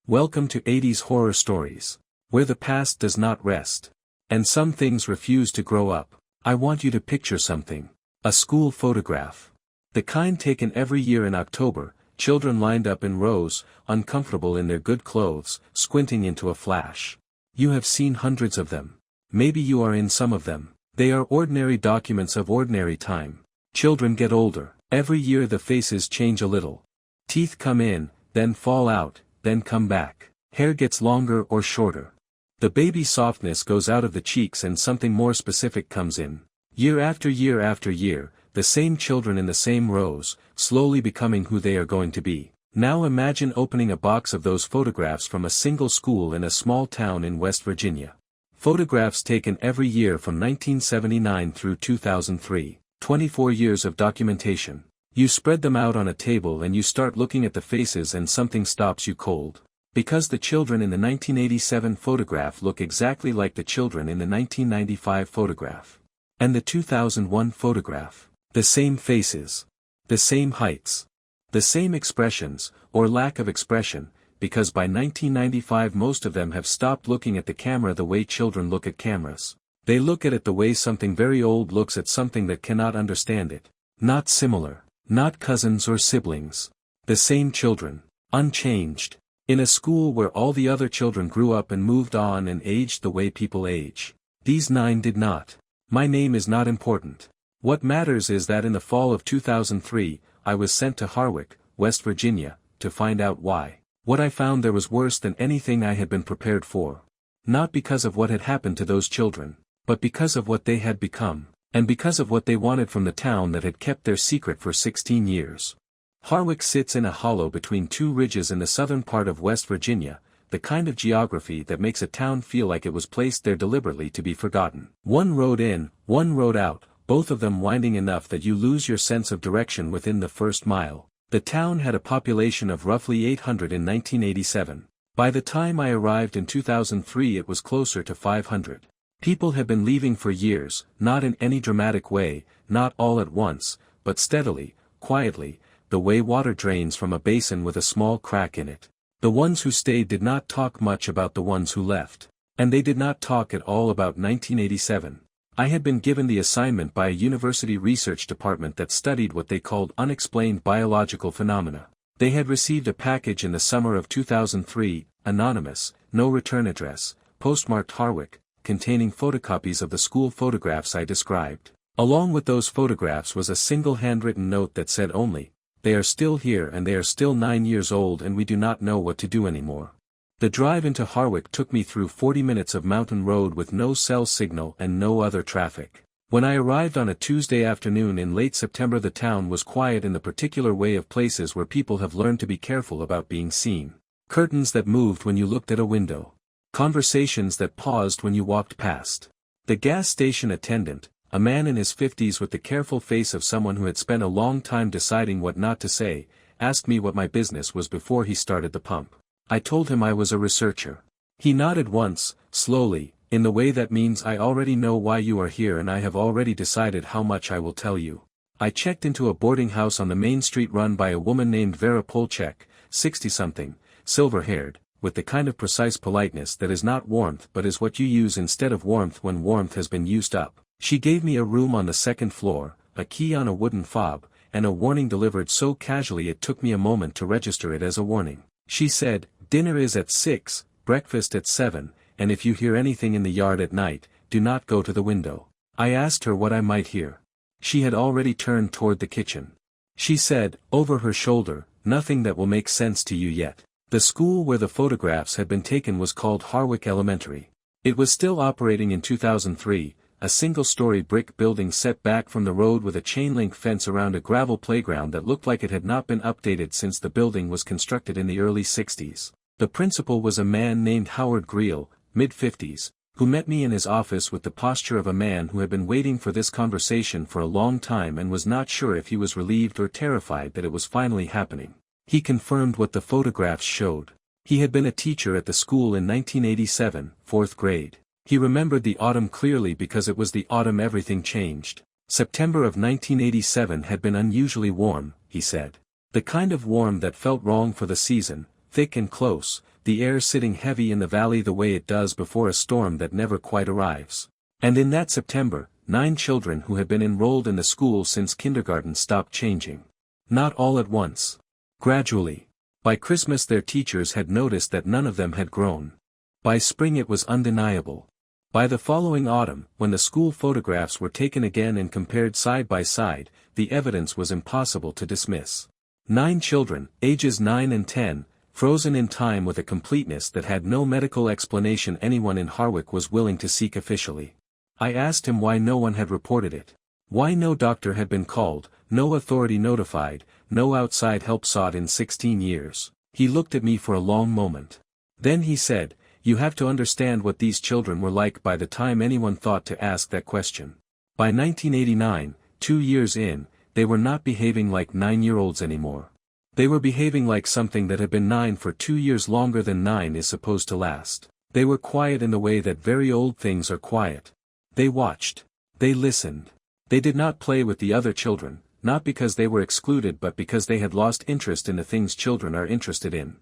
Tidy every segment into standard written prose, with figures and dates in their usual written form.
Welcome to 80s horror stories, where the past does not rest. And some things refuse to grow up. I want you to picture something. A school photograph. The kind taken every year in October, children lined up in rows, uncomfortable in their good clothes, squinting into a flash. You have seen hundreds of them. Maybe you are in some of them. They are ordinary documents of ordinary time. Children get older. Every year the faces change a little. Teeth come in, then fall out, then come back. Hair gets longer or shorter. The baby softness goes out of the cheeks and something more specific comes in. Year after year after year, the same children in the same rows, slowly becoming who they are going to be. Now imagine opening a box of those photographs from a single school in a small town in West Virginia. Photographs taken every year from 1979 through 2003. 24 years of documentation. You spread them out on a table and you start looking at the faces and something stops you cold. Because the children in the 1987 photograph look exactly like the children in the 1995 photograph. And the 2001 photograph. The same faces. The same heights. The same expressions, or lack of expression, because by 1995 most of them have stopped looking at the camera the way children look at cameras. They look at it the way something very old looks at something that cannot understand it. Not similar. Not cousins or siblings. The same children. Unchanged. In a school where all the other children grew up and moved on and aged the way people age. These 9 did not. My name is not important. What matters is that in the fall of 2003, I was sent to Harwick, West Virginia, to find out why. What I found there was worse than anything I had been prepared for. Not because of what had happened to those children, but because of what they had become. And because of what they wanted from the town that had kept their secret for 16 years. Harwick sits in a hollow between 2 ridges in the southern part of West Virginia, the kind of geography that makes a town feel like it was placed there deliberately to be forgotten. One road in, one road out, both of them winding enough that you lose your sense of direction within the first mile. The town had a population of roughly 800 in 1987. By the time I arrived in 2003 it was closer to 500. People had been leaving for years, not in any dramatic way, not all at once, but steadily, quietly, the way water drains from a basin with a small crack in it. The ones who stayed did not talk much about the ones who left. And they did not talk at all about 1987. I had been given the assignment by a university research department that studied what they called unexplained biological phenomena. They had received a package in the summer of 2003, anonymous, no return address, postmarked Harwick, containing photocopies of the school photographs I described. Along with those photographs was a single handwritten note that said only, "They are still here and they are still 9 years old and we do not know what to do anymore." The drive into Harwick took me through 40 minutes of mountain road with no cell signal and no other traffic. When I arrived on a Tuesday afternoon in late September the town was quiet in the particular way of places where people have learned to be careful about being seen. Curtains that moved when you looked at a window. Conversations that paused when you walked past. The gas station attendant, a man in his 50s with the careful face of someone who had spent a long time deciding what not to say, asked me what my business was before he started the pump. I told him I was a researcher. He nodded once, slowly, in the way that means I already know why you are here and I have already decided how much I will tell you. I checked into a boarding house on the main street run by a woman named Vera Polchek, 60-something, silver-haired, with the kind of precise politeness that is not warmth but is what you use instead of warmth when warmth has been used up. She gave me a room on the 2nd floor, a key on a wooden fob, and a warning delivered so casually it took me a moment to register it as a warning. She said, "Dinner is at 6, breakfast at 7, and if you hear anything in the yard at night, do not go to the window." I asked her what I might hear. She had already turned toward the kitchen. She said, over her shoulder, "Nothing that will make sense to you yet." The school where the photographs had been taken was called Harwick Elementary. It was still operating in 2003, a single-story brick building set back from the road with a chain-link fence around a gravel playground that looked like it had not been updated since the building was constructed in the early 60s. The principal was a man named Howard Greel, mid-50s, who met me in his office with the posture of a man who had been waiting for this conversation for a long time and was not sure if he was relieved or terrified that it was finally happening. He confirmed what the photographs showed. He had been a teacher at the school in 1987, 4th grade. He remembered the autumn clearly because it was the autumn everything changed. September of 1987 had been unusually warm, he said. The kind of warm that felt wrong for the season, thick and close, the air sitting heavy in the valley the way it does before a storm that never quite arrives. And in that September, 9 children who had been enrolled in the school since kindergarten stopped changing. Not all at once. Gradually. By Christmas their teachers had noticed that none of them had grown. By spring it was undeniable. By the following autumn, when the school photographs were taken again and compared side by side, the evidence was impossible to dismiss. 9 children, ages 9 and 10, frozen in time with a completeness that had no medical explanation anyone in Harwick was willing to seek officially. I asked him why no one had reported it. Why no doctor had been called, no authority notified, no outside help sought in 16 years. He looked at me for a long moment. Then he said, "You have to understand what these children were like by the time anyone thought to ask that question. By 1989, 2 years in, they were not behaving like 9-year-olds anymore. They were behaving like something that had been 9 for 2 years longer than 9 is supposed to last. They were quiet in the way that very old things are quiet. They watched. They listened. They did not play with the other children, not because they were excluded but because they had lost interest in the things children are interested in.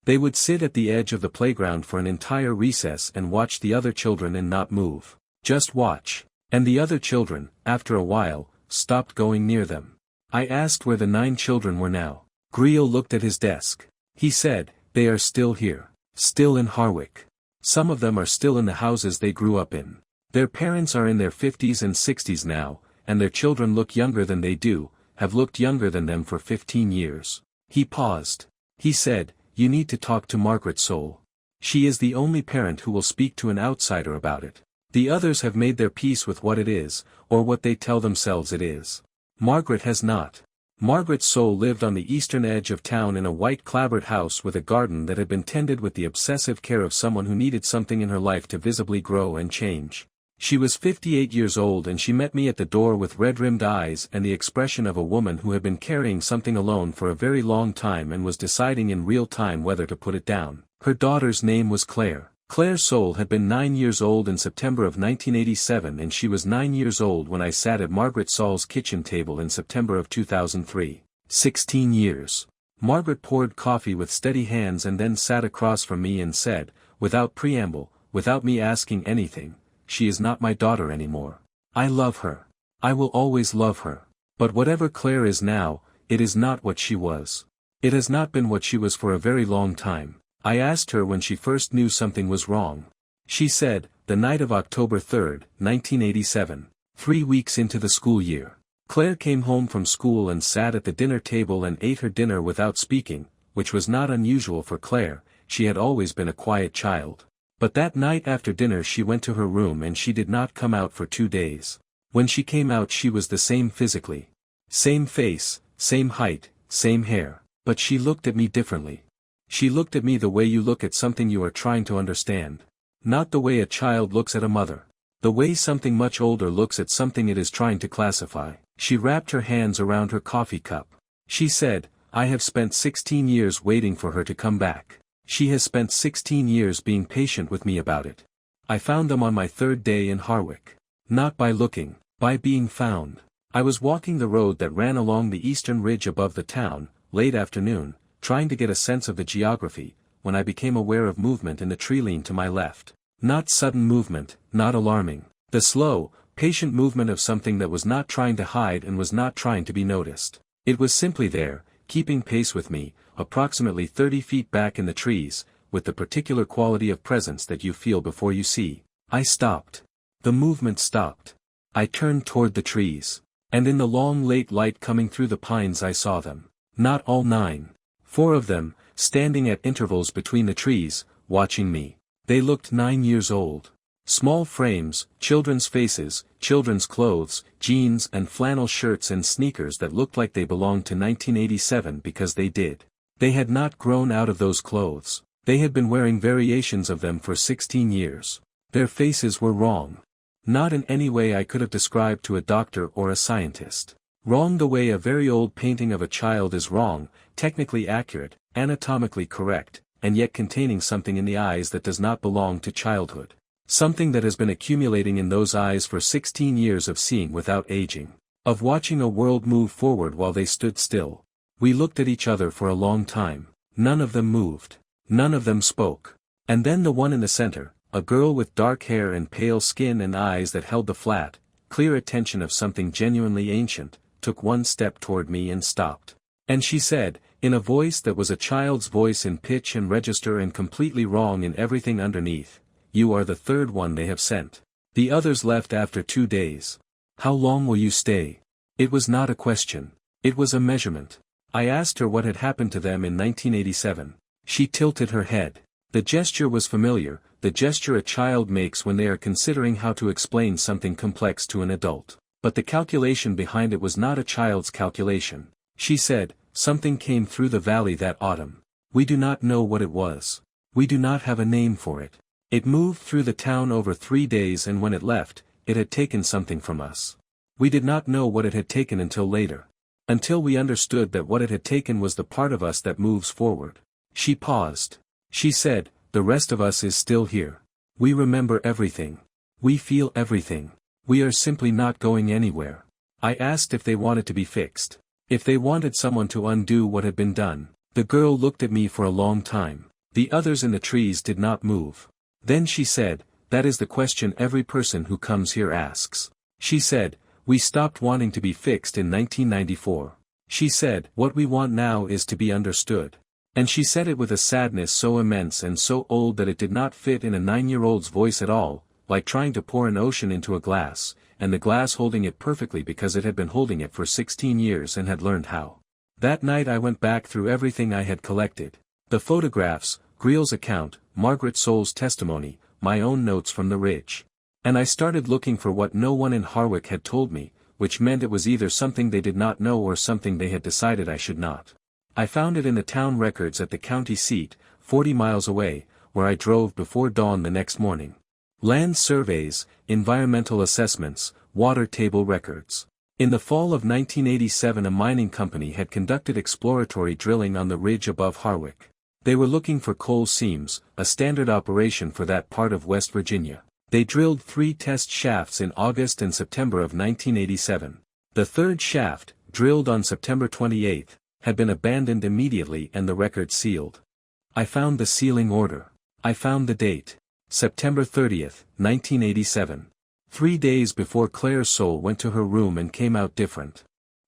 They would sit at the edge of the playground for an entire recess and watch the other children and not move. Just watch. And the other children, after a while, stopped going near them. I asked where the 9 children were now. Griel looked at his desk. He said, "They are still here. Still in Harwick. Some of them are still in the houses they grew up in. Their parents are in their 50s and 60s now, and their children look younger than they do, have looked younger than them for 15 years. He paused. He said, "You need to talk to Margaret Soule. She is the only parent who will speak to an outsider about it. The others have made their peace with what it is, or what they tell themselves it is. Margaret has not." Margaret Soule lived on the eastern edge of town in a white clapboard house with a garden that had been tended with the obsessive care of someone who needed something in her life to visibly grow and change. She was 58 years old and she met me at the door with red-rimmed eyes and the expression of a woman who had been carrying something alone for a very long time and was deciding in real time whether to put it down. Her daughter's name was Claire. Claire Soule had been 9 years old in September of 1987 and she was 9 years old when I sat at Margaret Soule's kitchen table in September of 2003. 16 years. Margaret poured coffee with steady hands and then sat across from me and said, without preamble, without me asking anything, "She is not my daughter anymore. I love her. I will always love her. But whatever Claire is now, it is not what she was. It has not been what she was for a very long time." I asked her when she first knew something was wrong. She said, "The night of October 3, 1987, 3 weeks into the school year. Claire came home from school and sat at the dinner table and ate her dinner without speaking, which was not unusual for Claire, she had always been a quiet child. But that night after dinner she went to her room and she did not come out for 2 days. When she came out she was the same physically. Same face, same height, same hair. But she looked at me differently. She looked at me the way you look at something you are trying to understand. Not the way a child looks at a mother. The way something much older looks at something it is trying to classify." She wrapped her hands around her coffee cup. She said, "I have spent 16 years waiting for her to come back. She has spent 16 years being patient with me about it. I found them on my 3rd day in Harwick. Not by looking, by being found. I was walking the road that ran along the eastern ridge above the town, late afternoon, trying to get a sense of the geography, when I became aware of movement in the tree-line to my left. Not sudden movement, not alarming. The slow, patient movement of something that was not trying to hide and was not trying to be noticed. It was simply there, keeping pace with me, approximately 30 feet back in the trees, with the particular quality of presence that you feel before you see. I stopped. The movement stopped. I turned toward the trees. And in the long late light coming through the pines I saw them. Not all 9. 4 of them, standing at intervals between the trees, watching me. They looked 9 years old. Small frames, children's faces, children's clothes, jeans and flannel shirts and sneakers that looked like they belonged to 1987 because they did. They had not grown out of those clothes. They had been wearing variations of them for 16 years. Their faces were wrong. Not in any way I could have described to a doctor or a scientist. Wrong the way a very old painting of a child is wrong, technically accurate, anatomically correct, and yet containing something in the eyes that does not belong to childhood. Something that has been accumulating in those eyes for 16 years of seeing without aging. Of watching a world move forward while they stood still. We looked at each other for a long time. None of them moved. None of them spoke. And then the one in the center, a girl with dark hair and pale skin and eyes that held the flat, clear attention of something genuinely ancient, took one step toward me and stopped. And she said, in a voice that was a child's voice in pitch and register and completely wrong in everything underneath, "You are the third one they have sent. The others left after 2 days. How long will you stay?" It was not a question. It was a measurement. I asked her what had happened to them in 1987. She tilted her head. The gesture was familiar, the gesture a child makes when they are considering how to explain something complex to an adult. But the calculation behind it was not a child's calculation. She said, "Something came through the valley that autumn. We do not know what it was. We do not have a name for it. It moved through the town over 3 days, and when it left, it had taken something from us. We did not know what it had taken until later. Until we understood that what it had taken was the part of us that moves forward." She paused. She said, "The rest of us is still here. We remember everything. We feel everything. We are simply not going anywhere." I asked if they wanted to be fixed. If they wanted someone to undo what had been done. The girl looked at me for a long time. The others in the trees did not move. Then she said, "That is the question every person who comes here asks." She said, "We stopped wanting to be fixed in 1994. She said, "What we want now is to be understood." And she said it with a sadness so immense and so old that it did not fit in a 9-year-old's voice at all, like trying to pour an ocean into a glass, and the glass holding it perfectly because it had been holding it for 16 years and had learned how. That night I went back through everything I had collected. The photographs, Greel's account, Margaret Soul's testimony, my own notes from the ridge. And I started looking for what no one in Harwick had told me, which meant it was either something they did not know or something they had decided I should not. I found it in the town records at the county seat, 40 miles away, where I drove before dawn the next morning. Land surveys, environmental assessments, water table records. In the fall of 1987 a mining company had conducted exploratory drilling on the ridge above Harwick. They were looking for coal seams, a standard operation for that part of West Virginia. They drilled 3 test shafts in August and September of 1987. The third shaft, drilled on September 28, had been abandoned immediately and the record sealed. I found the sealing order. I found the date. September 30th, 1987. 3 days before Claire's soul went to her room and came out different.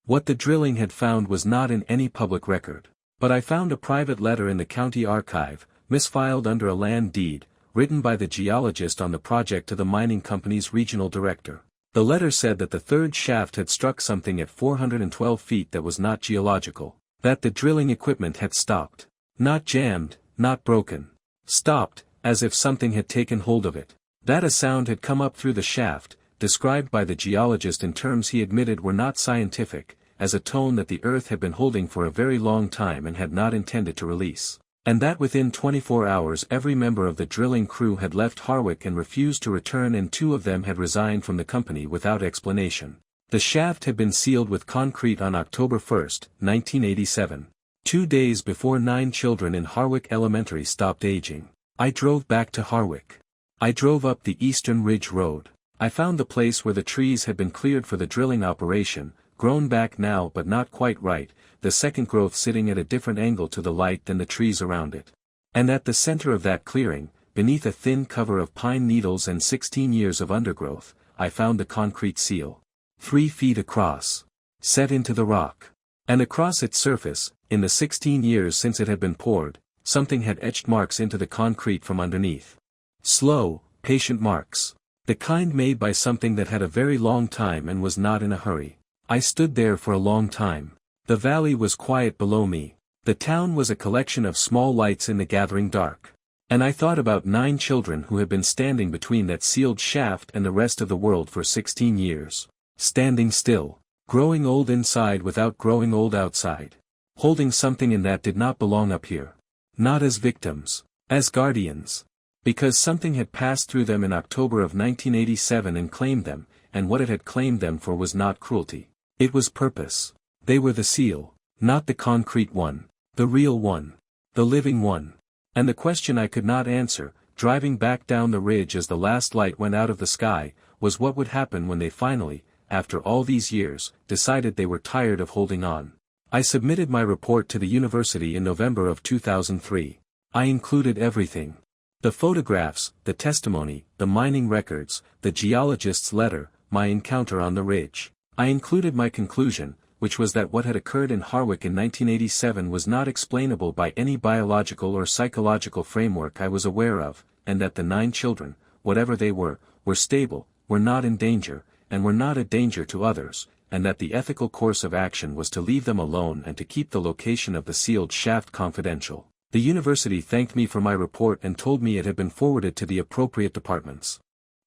What the drilling had found was not in any public record. But I found a private letter in the county archive, misfiled under a land deed, written by the geologist on the project to the mining company's regional director. The letter said that the third shaft had struck something at 412 feet that was not geological. That the drilling equipment had stopped. Not jammed, not broken. Stopped, as if something had taken hold of it. That a sound had come up through the shaft, described by the geologist in terms he admitted were not scientific, as a tone that the earth had been holding for a very long time and had not intended to release. And that within 24 hours every member of the drilling crew had left Harwick and refused to return, and 2 of them had resigned from the company without explanation. The shaft had been sealed with concrete on October 1, 1987. 2 days before 9 children in Harwick Elementary stopped aging. I drove back to Harwick. I drove up the Eastern Ridge Road. I found the place where the trees had been cleared for the drilling operation, grown back now but not quite right, the second growth sitting at a different angle to the light than the trees around it. And at the center of that clearing, beneath a thin cover of pine needles and 16 years of undergrowth, I found the concrete seal. 3 feet across. Set into the rock. And across its surface, in the 16 years since it had been poured, something had etched marks into the concrete from underneath. Slow, patient marks. The kind made by something that had a very long time and was not in a hurry. I stood there for a long time. The valley was quiet below me. The town was a collection of small lights in the gathering dark. And I thought about 9 children who had been standing between that sealed shaft and the rest of the world for 16 years. Standing still. Growing old inside without growing old outside. Holding something in that did not belong up here. Not as victims. As guardians. Because something had passed through them in October of 1987 and claimed them, and what it had claimed them for was not cruelty. It was purpose. They were the seal. Not the concrete one. The real one. The living one. And the question I could not answer, driving back down the ridge as the last light went out of the sky, was what would happen when they finally, after all these years, decided they were tired of holding on. I submitted my report to the university in November of 2003. I included everything. The photographs, the testimony, the mining records, the geologist's letter, my encounter on the ridge. I included my conclusion, which was that what had occurred in Harwick in 1987 was not explainable by any biological or psychological framework I was aware of, and that the 9 children, whatever they were stable, were not in danger, and were not a danger to others, and that the ethical course of action was to leave them alone and to keep the location of the sealed shaft confidential. The university thanked me for my report and told me it had been forwarded to the appropriate departments.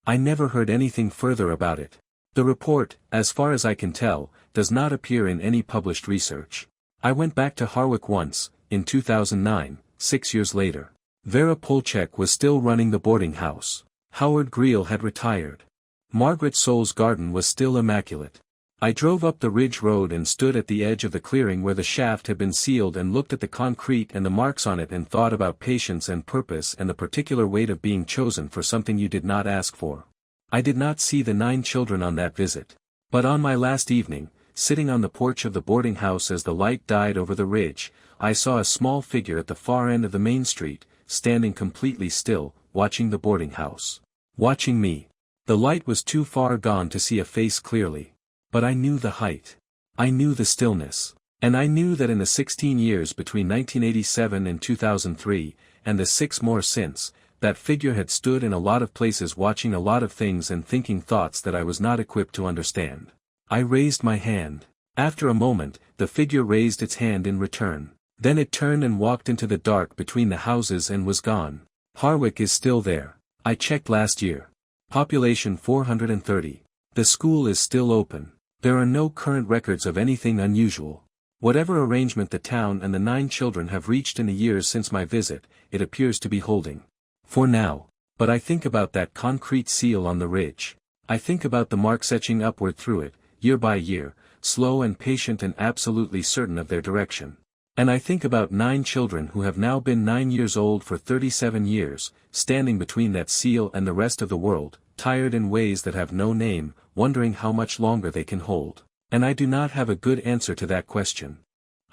I never heard anything further about it. The report, as far as I can tell, does not appear in any published research. I went back to Harwick once, in 2009, 6 years later. Vera Polchek was still running the boarding house. Howard Greel had retired. Margaret Soul's garden was still immaculate. I drove up the ridge road and stood at the edge of the clearing where the shaft had been sealed and looked at the concrete and the marks on it and thought about patience and purpose and the particular weight of being chosen for something you did not ask for. I did not see the 9 children on that visit. But on my last evening, sitting on the porch of the boarding house as the light died over the ridge, I saw a small figure at the far end of the main street, standing completely still, watching the boarding house. Watching me. The light was too far gone to see a face clearly. But I knew the height. I knew the stillness. And I knew that in the 16 years between 1987 and 2003, and the 6 more since, that figure had stood in a lot of places watching a lot of things and thinking thoughts that I was not equipped to understand. I raised my hand. After a moment, the figure raised its hand in return. Then it turned and walked into the dark between the houses and was gone. Harwick is still there. I checked last year. Population 430. The school is still open. There are no current records of anything unusual. Whatever arrangement the town and the 9 children have reached in the years since my visit, it appears to be holding. For now. But I think about that concrete seal on the ridge. I think about the marks etching upward through it, year by year, slow and patient and absolutely certain of their direction. And I think about 9 children who have now been 9 years old for 37 years, standing between that seal and the rest of the world, tired in ways that have no name, wondering how much longer they can hold. And I do not have a good answer to that question.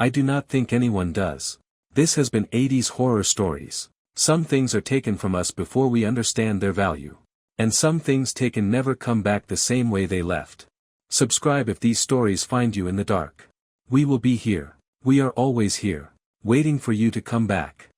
I do not think anyone does. This has been 80s horror stories. Some things are taken from us before we understand their value. And some things taken never come back the same way they left. Subscribe if these stories find you in the dark. We will be here. We are always here, waiting for you to come back.